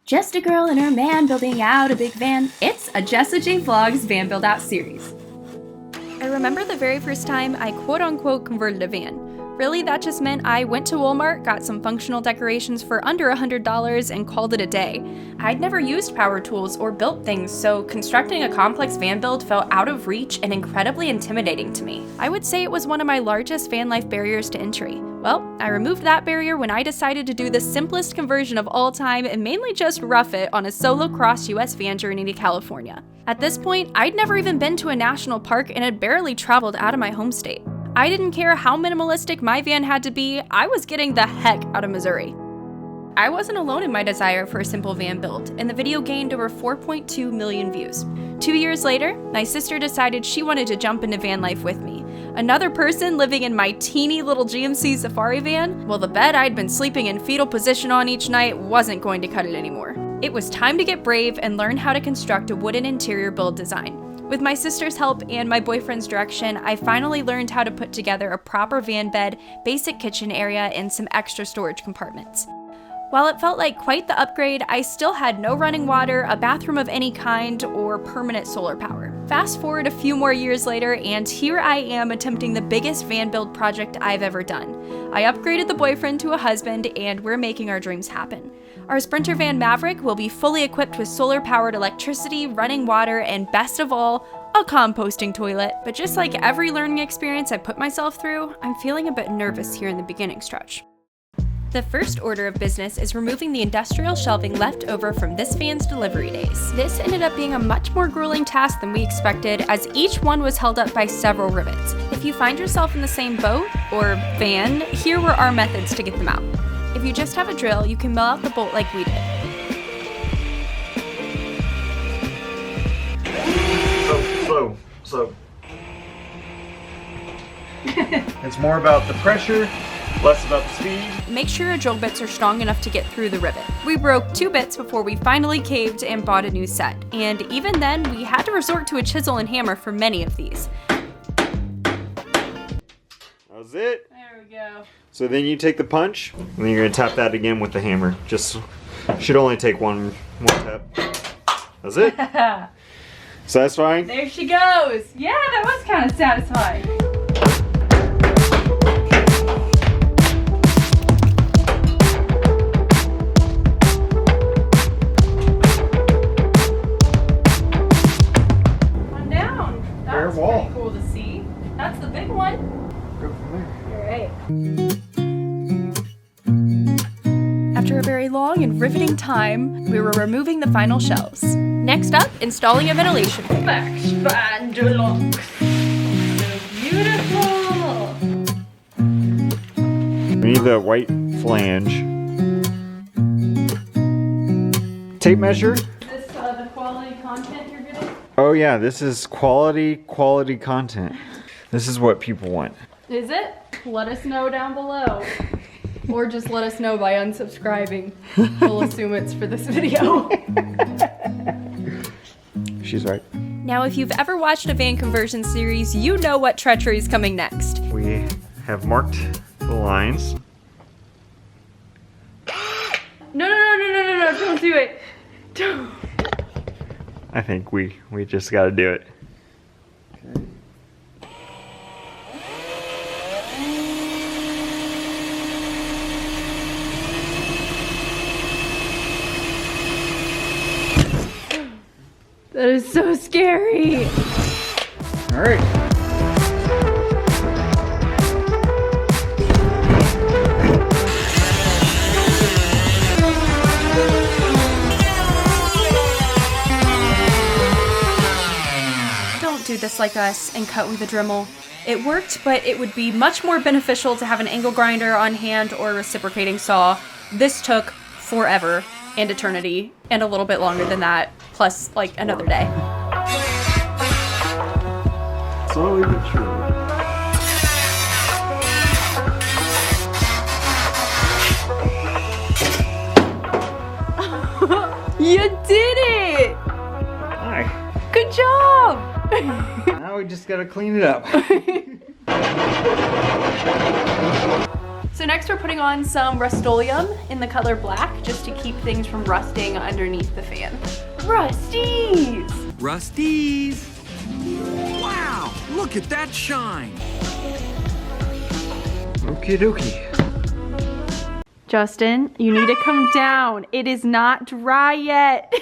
Just a girl and her man building out a big van. It's a JessaJayVlogs van build out series. I remember the very first time I quote-unquote converted a van. Really, that just meant I went to Walmart, got some functional decorations for under $100, and called it a day. I'd never used power tools or built things, so constructing a complex van build felt out of reach and incredibly intimidating to me. I would say it was one of my largest van life barriers to entry. Well, I removed that barrier when I decided to do the simplest conversion of all time and mainly just rough it on a solo cross-US van journey to California. At this point, I'd never even been to a national park and had barely traveled out of my home state. I didn't care how minimalistic my van had to be, I was getting the heck out of Missouri. I wasn't alone in my desire for a simple van build, and the video gained over 4.2 million views. 2 years later, my sister decided she wanted to jump into van life with me. Another person living in my teeny little GMC safari van? Well, the bed I'd been sleeping in fetal position on each night wasn't going to cut it anymore. It was time to get brave and learn how to construct a wooden interior build design. With my sister's help and my boyfriend's direction, I finally learned how to put together a proper van bed, basic kitchen area, and some extra storage compartments. While it felt like quite the upgrade, I still had no running water, a bathroom of any kind, or permanent solar power. Fast forward a few more years later, and here I am attempting the biggest van build project I've ever done. I upgraded the boyfriend to a husband, and we're making our dreams happen. Our Sprinter van Maverick will be fully equipped with solar-powered electricity, running water, and best of all, a composting toilet. But just like every learning experience I put myself through, I'm feeling a bit nervous here in the beginning stretch. The first order of business is removing the industrial shelving left over from this van's delivery days. This ended up being a much more grueling task than we expected, as each one was held up by several rivets. If you find yourself in the same boat, or van, here were our methods to get them out. If you just have a drill, you can mill out the bolt like we did. So. It's more about the pressure, less about the speed. Make sure your drill bits are strong enough to get through the rivet. We broke 2 bits before we finally caved and bought a new set. And even then, we had to resort to a chisel and hammer for many of these. That's it. There we go. So then you take the punch, and then you're gonna tap that again with the hammer. Just, should only take one tap. That's it. Satisfying? There she goes. Yeah, that was kind of satisfying. One down. That's pretty cool to see. That's the big one. Go from there. Alright. After a very long and riveting time, we were removing the final shelves. Next up, installing a ventilation. Expand deluxe. Beautiful. We need the white flange. Tape measure. Is this the quality content you're getting? Oh yeah, this is quality content. This is what people want. Is it? Let us know down below. Or just let us know by unsubscribing. We'll assume it's for this video. She's right. Now, if you've ever watched a van conversion series, you know what treachery is coming next. We have marked the lines. No, don't do it. Don't. I think we just gotta do it. That is so scary. All right. Don't do this like us and cut with a Dremel. It worked, but it would be much more beneficial to have an angle grinder on hand or a reciprocating saw. This took forever and eternity, and a little bit longer than that, plus like another day. Slowly but surely. You did it! Hi. Good job! Now we just gotta clean it up. So next we're putting on some Rust-Oleum in the color black just to keep things from rusting underneath the fan. Rusties! Rusties! Wow, look at that shine! Okie dokie. Justin, you need to come down. It is not dry yet.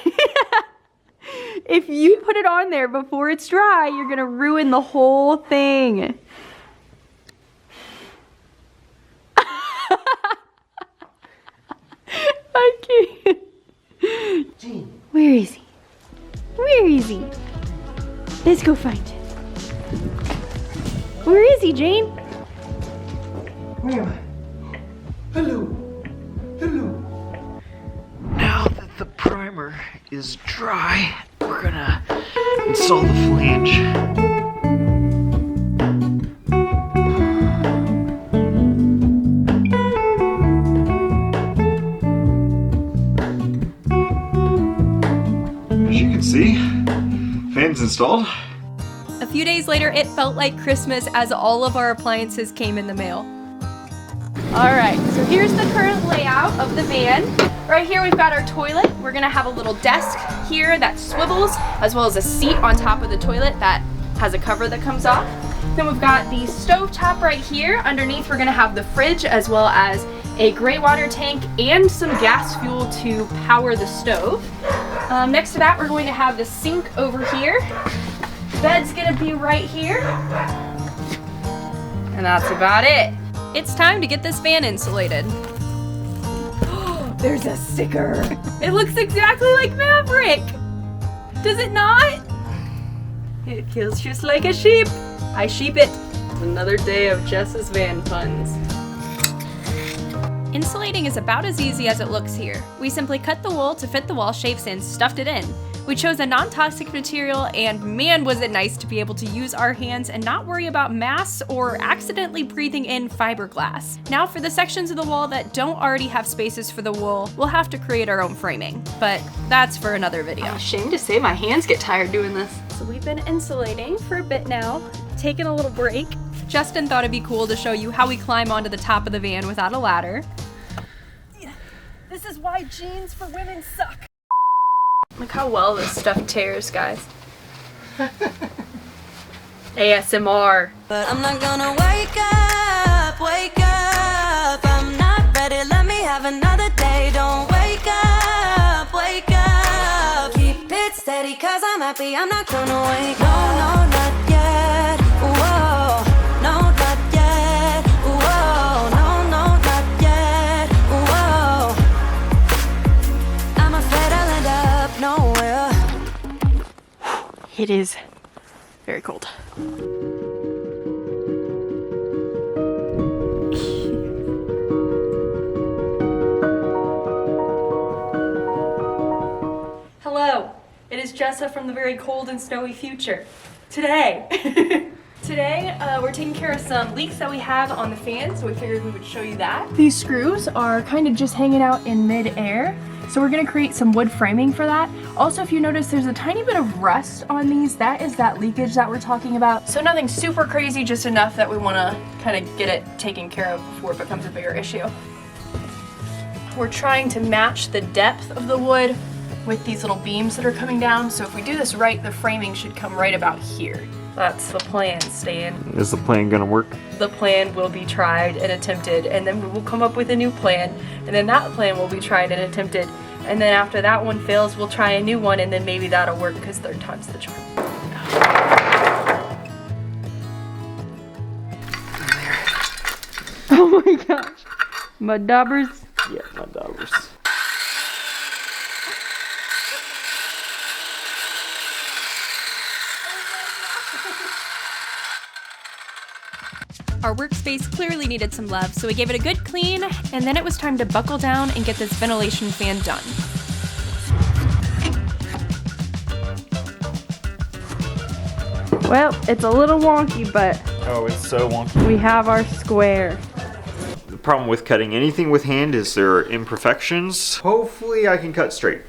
If you put it on there before it's dry, you're gonna ruin the whole thing. I can't. Gene. Where is he? Where is he? Let's go find him. Where is he, Jane? Where am I? Hello. Hello. Now that the primer is dry, we're gonna install the flange. As you can see, fan's installed. A few days later, it felt like Christmas as all of our appliances came in the mail. All right, so here's the current layout of the van. Right here, we've got our toilet. We're gonna have a little desk here that swivels, as well as a seat on top of the toilet that has a cover that comes off. Then we've got the stove top right here. Underneath, we're gonna have the fridge, as well as a gray water tank and some gas fuel to power the stove. Next to that, we're going to have the sink over here. Bed's gonna be right here. And that's about it. It's time to get this van insulated. There's a sticker. It looks exactly like Maverick. Does it not? It feels just like a sheep. I sheep it. Another day of Jess's van puns. Insulating is about as easy as it looks here. We simply cut the wool to fit the wall shapes and stuffed it in. We chose a non-toxic material, and man was it nice to be able to use our hands and not worry about mass or accidentally breathing in fiberglass. Now for the sections of the wall that don't already have spaces for the wool, we'll have to create our own framing, but that's for another video. I'm ashamed to say my hands get tired doing this. So we've been insulating for a bit now, taking a little break. Justin thought it'd be cool to show you how we climb onto the top of the van without a ladder. This is why jeans for women suck. Look how well this stuff tears, guys. ASMR. But I'm not gonna wake up, wake up. I'm not ready, let me have another day. Don't wake up, wake up. Keep it steady, cause I'm happy, I'm not gonna wake up. No, not yet, whoa. No, not yet, whoa. No, not yet, whoa. I'm afraid I'll end up nowhere. It is very cold. Hello, it is Jessa from the very cold and snowy future. Today, we're taking care of some leaks that we have on the fan, so we figured we would show you that. These screws are kind of just hanging out in mid-air, so we're gonna create some wood framing for that. Also, if you notice, there's a tiny bit of rust on these. That is that leakage that we're talking about. So nothing super crazy, just enough that we wanna kind of get it taken care of before it becomes a bigger issue. We're trying to match the depth of the wood with these little beams that are coming down. So if we do this right, the framing should come right about here. That's the plan, Stan. Is the plan gonna work? The plan will be tried and attempted, and then we will come up with a new plan, and then that plan will be tried and attempted, and then after that one fails, we'll try a new one, and then maybe that'll work because third time's the charm. Oh my gosh. My daubers. Yeah, my daughters. Our workspace clearly needed some love, so we gave it a good clean, and then it was time to buckle down and get this ventilation fan done. Well, it's a little wonky, but Oh, it's so wonky. we have our square. The problem with cutting anything with hand is there are imperfections. Hopefully I can cut straight.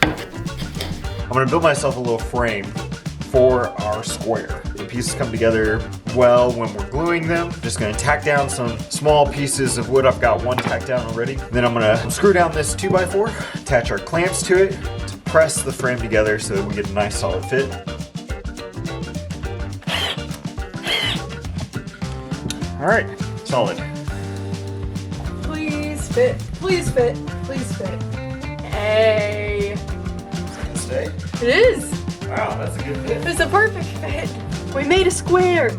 I'm gonna build myself a little frame for our square. The pieces come together well when we're gluing them. Just gonna tack down some small pieces of wood. I've got one tacked down already. Then I'm gonna screw down this 2x4, attach our clamps to it, to press the frame together so that we get a nice solid fit. All right, solid. Please fit, please fit, please fit. Hey. Stay. It is. Wow, that's a good fit. It's a perfect fit. We made a square.